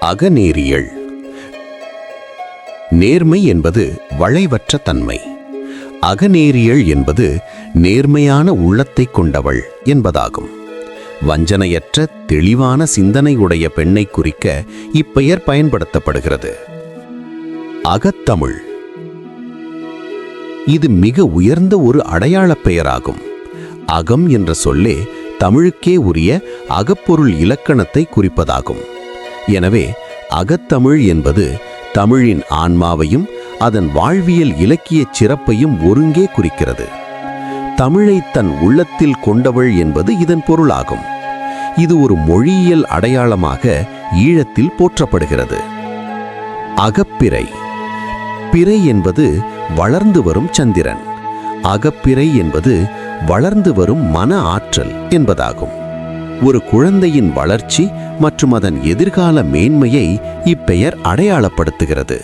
அகநேரியல். நேர்மை என்பது வளைவற்ற தன்மை. அகநேரியல் என்பது நேர்மையான உள்ளத்தை கொண்டவள் என்பதாகும். வஞ்சனையற்ற தெளிவான சிந்தனை உடைய பெண்ணை குறிக்க இப்பெயர் பயன்படுத்தப்படுகிறது. அகத்தமிழ். இது மிக உயர்ந்த ஒரு அடையாளப் பெயராகும். அகம் என்ற சொல்லே தமிழுக்கே உரிய அகப்பொருள் இலக்கணத்தை குறிப்பதாகும். எனவே அகத்தமிழ் என்பது தமிழின் ஆன்மாவையும் அதன் வாழ்வியல் இலக்கிய சிறப்பையும் ஒருங்கே குறிக்கிறது. தமிழை தன் உள்ளத்தில் கொண்டவள் என்பது இதன் பொருளாகும். இது ஒரு மொழியியல் அடையாளமாக ஈழத்தில் போற்றப்படுகிறது. அகப்பிறை. பிறை என்பது வளர்ந்து வரும் சந்திரன். அகப்பிறை என்பது வளர்ந்து வரும் மன ஆற்றல் என்பதாகும். ஒரு குழந்தையின் வளர்ச்சி மற்றும் அதன் எதிர்கால மேன்மையை இப்பெயர் அடையாளப்படுத்துகிறது.